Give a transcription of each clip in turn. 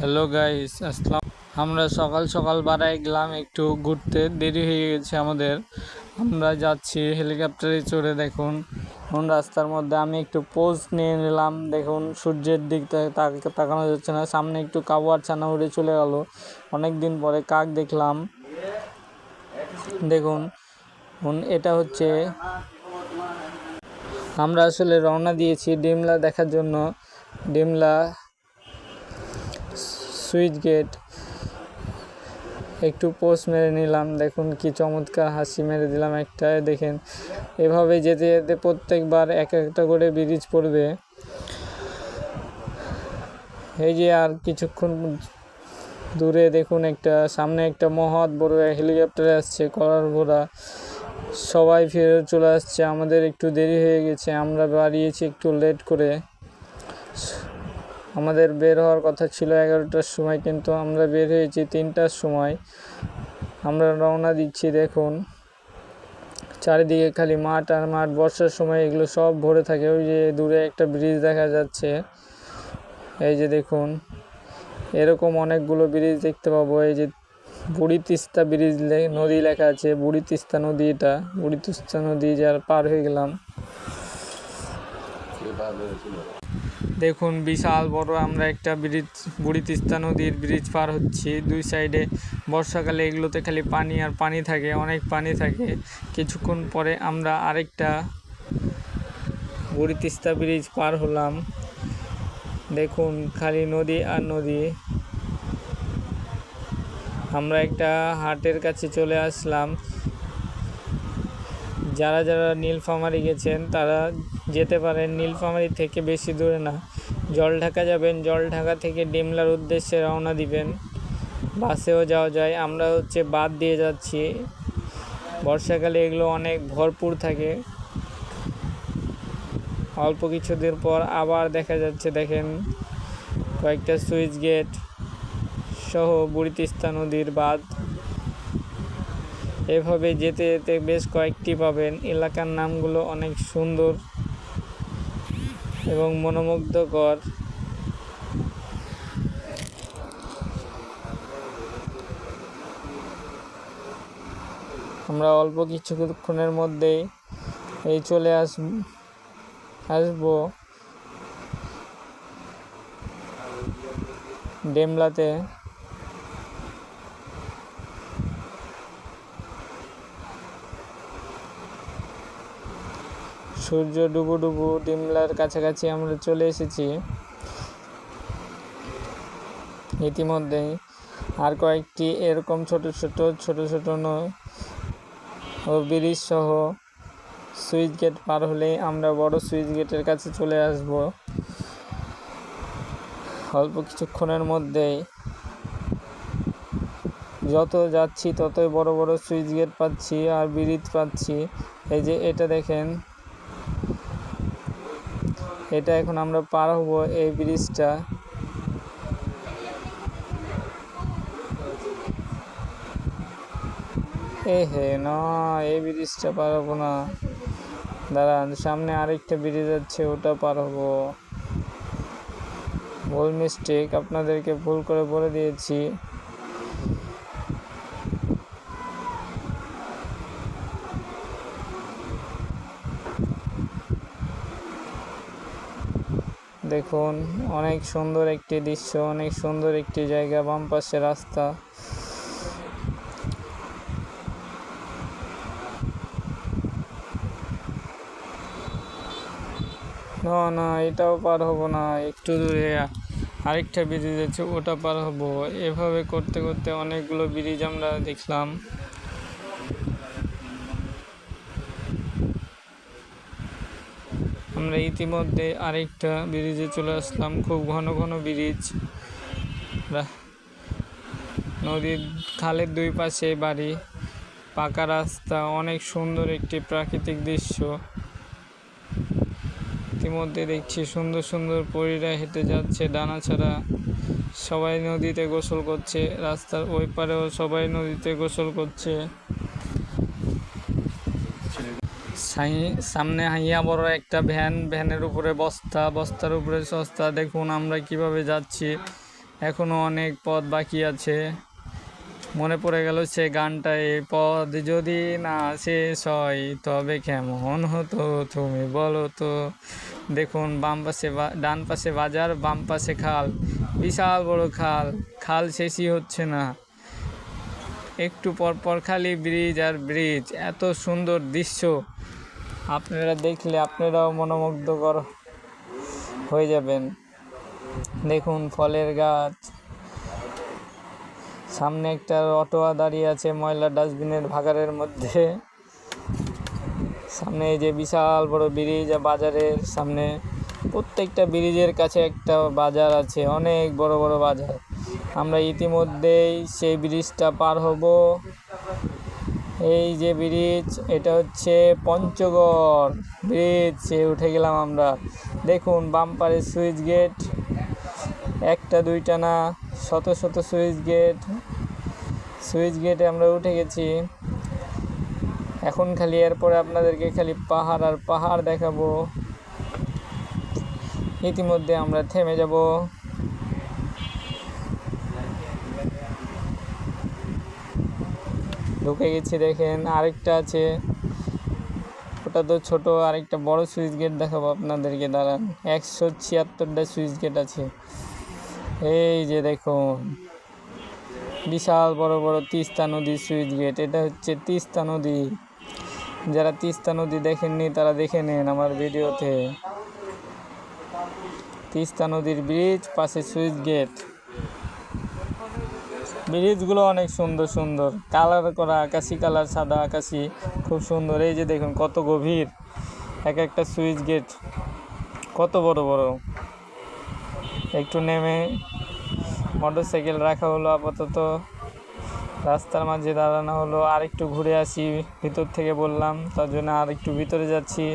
Hello guys, আসসালাম। আমরা সকাল সকাল বাড়ায় গেলাম একটু ঘুরতে, দেরি হয়ে গেছে আমাদের। আমরা যাচ্ছি হেলিকপ্টারে চড়ে। দেখুন রাস্তার মধ্যে আমি একটু পোজ নিয়ে নিলাম। দেখুন সূর্যের দিক তাকানো যাচ্ছে না। সামনে একটু কাওয়ার ছানা উড়ে চলে গেল। অনেক দিন পরে কাক দেখলাম। দেখুন এটা হচ্ছে, আমরা আসলে রওনা দিয়েছি ডিমলা দেখার জন্য। ডিমলা সুইচ গেট একটু পোস্ট মেরে নিলাম। দেখুন কি চমৎকার হাসি মেরে দিলাম একটা। দেখেন এভাবে যেতে যেতে প্রত্যেকবার এক একটা করে ব্রিজ পড়বে। এই যে আর কিছুক্ষণ দূরে দেখুন একটা সামনে একটা মহৎ বড় হেলিকপ্টার আসছে, কলার ভরা। সবাই ফিরে চলে আসছে, আমাদের একটু দেরি হয়ে গেছে। আমরা বাড়িয়েছি একটু লেট করে। আমাদের বের হওয়ার কথা ছিল 11টার সময়, কিন্তু আমরা বের হয়েছি 3টার সময়। আমরা রওনা দিচ্ছি। দেখুন চারিদিকে খালি মাঠ আর মাঠ। বর্ষার সময় এগুলো সব ভরে থাকে। ওই যে দূরে একটা ব্রিজ দেখা যাচ্ছে। এই যে দেখুন এরকম অনেকগুলো ব্রিজ দেখতে পাবো। এই যে বুড়ি তিস্তা ব্রিজ নদী লেখা আছে, বুড়ি তিস্তা নদী। এটা বুড়ি তিস্তা নদী যার পার হয়ে গেলাম। দেখুন বিশাল বড় আমরা একটা ব্রিজ, বুড়ি তিস্তা নদীর ব্রিজ পার হচ্ছি। দুই সাইডে বর্ষাকালে এগুলোতে খালি পানি আর পানি থাকে, অনেক পানি থাকে। কিছুক্ষণ পরে আমরা আরেকটা বুড়ি তিস্তা ব্রিজ পার হলাম। দেখুন খালি নদী আর নদী। আমরা একটা হাটের কাছে চলে আসলাম। যারা যারা নীলফামারী গেছেন তারা যেতে পারেন। নীলফামারী থেকে বেশি দূরে না। জলঢাকা যাবেন, জলঢাকা থেকে ডিমলার উদ্দেশ্যে রওনা দিবেন। বাসেও যাওয়া যায়। আমরা বাদ দিয়ে যাচ্ছি। বর্ষাকালে এগুলো অনেক ভরপুর থাকে। অল্প কিছুদিন পর আবার দেখা যাচ্ছে। দেখেন কয়েকটা সুইচ গেট সহ বুড়ি তিস্তা নদীর বাঁধ। এভাবে যেতে যেতে বেশ কয়েকটি পাবেন। এলাকার নামগুলো অনেক সুন্দর এবং মনোমুগ্ধকর। আমরা অল্প কিছুক্ষণের মধ্যেই চলে আসবো ডিমলাতে। সূর্য ডুবু ডুবু ডিমলার কাছাকাছি আমরা চলে এসেছি ইতিমধ্যেই। আর কয়েকটি এরকম ছোট ছোট নয় ও ব্রিজ সহ সুইচ গেট পার হলেই আমরা বড় সুইচ গেটের কাছে চলে আসব। অল্প কিছুক্ষণের মধ্যেই যত যাচ্ছি ততই বড় বড় সুইচ গেট পাচ্ছি আর ব্রিজ পাচ্ছি। এই যে এটা দেখেন, এটা এখন আমরা পার হব এই ব্রিজটা। না, এই ব্রিজটা পার হবো না। দাঁড়ান, সামনে আরেকটা ব্রিজ আছে, ওটা পার হবো। ভুল মিস্টেক, আপনাদেরকে ভুল করে বলে দিয়েছি। দেখুন অনেক সুন্দর একটি দৃশ্য, অনেক সুন্দর একটি জায়গা। বাম পাশে রাস্তা। না, এটাও পার হবো না। একটু দূরে আরেকটা ব্রিজ আছে, ওটা পার হবো। এভাবে করতে করতে অনেকগুলো ব্রিজ আমরা দেখলাম। আমরা ইতিমধ্যে আরেকটা ব্রিজে চলে আসলাম। খুব ঘন ঘন ব্রিজ, নদীর খালের দুই পাশে বাড়ি, পাকা রাস্তা, অনেক সুন্দর একটি প্রাকৃতিক দৃশ্য। ইতিমধ্যে দেখছি সুন্দর সুন্দর পরীরা হেঁটে যাচ্ছে ডানা ছাড়া। সবাই নদীতে গোসল করছে। রাস্তার ওই পারেও সবাই নদীতে গোসল করছে। সামনে হাইয়া বড় একটা ভ্যানের উপরে বস্তার উপরে সস্তা। দেখুন আমরা কিভাবে যাচ্ছি। এখনো অনেক পথ বাকি আছে। মনে পড়ে গেল সে গানটা, এই পথ যদি না শেষ হয় তবে কেমন হতো তুমি বলো তো। দেখুন বাম পাশে ডান পাশে বাজার, বাম পাশে খাল, বিশাল বড় খাল, খাল শেষই হচ্ছে না। একটু পরপর খালি ব্রিজ আর ব্রিজ, এত সুন্দর দৃশ্য আপনারা দেখলে আপনারাও মনোমুগ্ধকর হয়ে যাবেন। দেখুন ফলের গাছ, সামনে একটা অটোয়া দাঁড়িয়ে আছে ময়লা ডাস্টবিনের ভাগাড়ের মধ্যে। সামনে এই যে বিশাল বড় ব্রিজ, বাজারের সামনে প্রত্যেকটা ব্রিজের কাছে একটা বাজার আছে, অনেক বড় বড় বাজার। আমরা ইতিমধ্যেই সেই ব্রিজটা পার হব। এই যে ব্রিজ, এটা হচ্ছে পঞ্চগড় ব্রিজ, উঠে গেলাম আমরা। দেখুন বাম্পারে সুইচ গেট, একটা দুইটা না, শত শত সুইচ গেট। সুইচ গেটে আমরা উঠে গেছি। এখন খালি এরপরে আপনাদেরকে খালি পাহাড় আর পাহাড় দেখাবো। ইতিমধ্যে আমরা থেমে যাব। ঢুকে গেছি, দেখেন আরেকটা আছে, ওটা তো ছোট, আরেকটা বড় সুইচ গেট দেখাবো আপনাদেরকে, দাঁড়ান। 176টা সুইচ গেট আছে। এই যে দেখুন বিশাল বড় বড় তিস্তা নদীর সুইচ গেট, এটা হচ্ছে তিস্তা নদী। যারা তিস্তা নদী দেখেননি তারা দেখে নেন আমার ভিডিওতে। তিস্তা নদীর ব্রিজ, পাশে সুইচ গেট। ব্রিজগুলো অনেক সুন্দর সুন্দর, কালার করা, আকাশি কালার, সাদা আকাশি, খুব সুন্দর। এই যে দেখুন কত গভীর এক একটা সুইচ গেট, কত বড় বড়। একটু নেমে মোটরসাইকেল রাখা হলো, আপাতত রাস্তার মাঝে দাঁড়ানো হলো। আর একটু ঘুরে আসি, ভিতর থেকে বললাম তার জন্য আর একটু ভিতরে যাচ্ছি।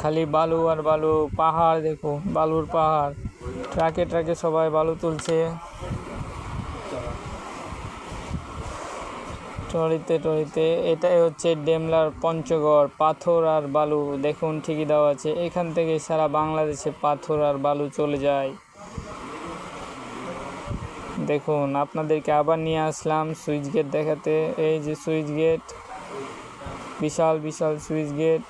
খালি বালু আর বালু, পাহাড় দেখুন, বালুর পাহাড়, ট্রাকে ট্রাকে সবাই বালু তুলছে, ট্রলিতে ট্রলিতে। এটাই হচ্ছে ডেমলার পঞ্চগড়, পাথর আর বালু দেখুন ঠিকই দেওয়া আছে। এখান থেকে সারা বাংলাদেশে পাথর আর বালু চলে যায়। দেখুন আপনাদেরকে আবার নিয়ে আসলাম সুইচ গেট দেখাতে। এই যে সুইচ গেট, বিশাল বিশাল সুইচ গেট।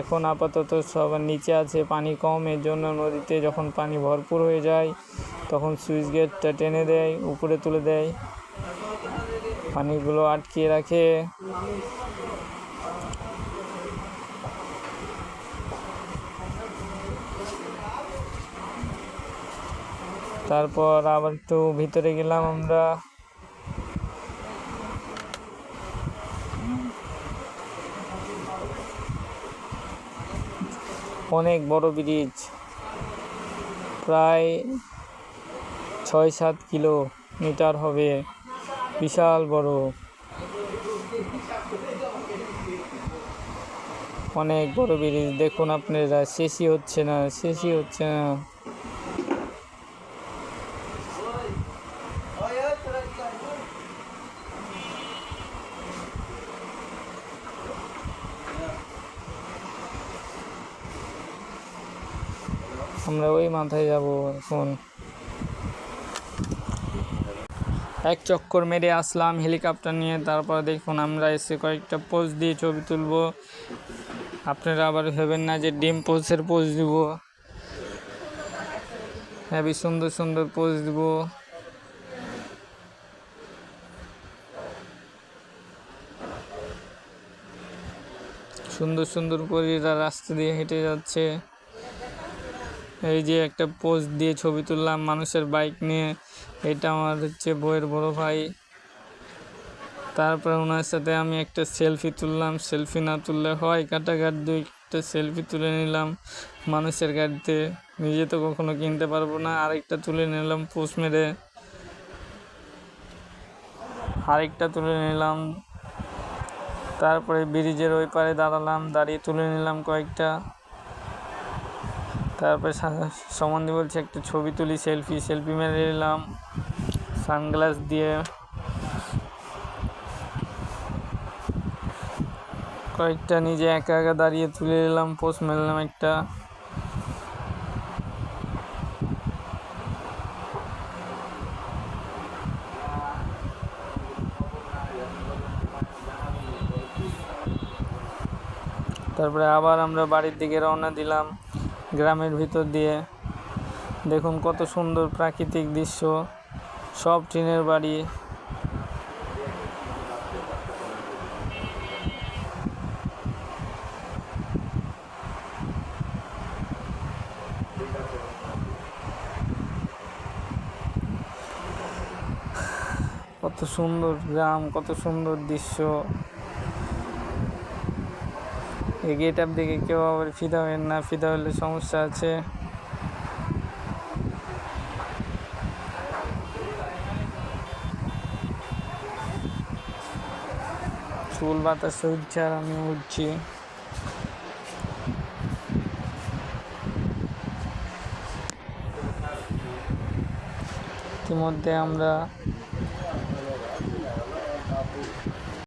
এখন আপাতত সবার নিচে আছে, পানি কম, এর জন্য নদীতে যখন পানি ভরপুর হয়ে যায় তখন সুইচ গেটটা টেনে দেয়, উপরে তুলে দেয়, পানিগুলো আটকিয়ে রাখে। তারপর আবার একটু ভিতরে গেলাম আমরা। অনেক বড় ব্রিজ, প্রায় 6-7 কিলোমিটার হবে, বিশাল বড়, অনেক বড় ব্রিজ। দেখুন আপনারা, শেষই হচ্ছে না, শেষই হচ্ছে না। আমরা ওই মাথায় যাব এখন। এক চক্কর মেরে আসলাম হেলিকপ্টার নিয়ে। তারপর দেখুন আমরা এসে কয়েকটা পোজ দিয়ে ছবি তুলব। আপনারা আবার ভেবেন না যে ডিম পোজের পোজ দিব, হেবি সুন্দর সুন্দর পোজ দিব। সুন্দর সুন্দর পরীরা রাস্তা দিয়ে হেঁটে যাচ্ছে। এই যে একটা পোজ দিয়ে ছবি তুললাম মানুষের বাইক নিয়ে, এটা আমার হচ্ছে বইয়ের বড় ভাই। তারপরে ওনার সাথে আমি একটা সেলফি তুললাম, সেলফি না তুললে হয়, কাটাঘাট দুইটা সেলফি তুলে নিলাম মানুষের গাড়িতে, নিজে তো কখনো কিনতে পারবো না। আরেকটা তুলে নিলাম পোস্ট মেরে, আরেকটা তুলে নিলাম। তারপরে ব্রিজের ওই পারে দাঁড়ালাম, দাঁড়িয়ে তুলে নিলাম কয়েকটা। তারপরে সম্বন্ধে বলছে একটা ছবি তুলি, সেলফি মেরে নিলাম সানগ্লাস দিয়ে। কয়েকটা নিজে একা একা দাঁড়িয়ে তুলে নিলাম, পোস্ট মারলাম একটা। তারপরে আবার আমরা বাড়ির দিকে রওনা দিলাম গ্রামের ভিতর দিয়ে। দেখুন কত সুন্দর প্রাকৃতিক দৃশ্য, সব টিনের বাড়ি। কত সুন্দর গ্রাম, কত সুন্দর দৃশ্য। এই গেট আপ দেখে কেউ আবার ফিদা হবেন না, ফিদা হলে সমস্যা আছে। চুল বাতাসে উঠছে আর আমি উঠছি। ইতিমধ্যে আমরা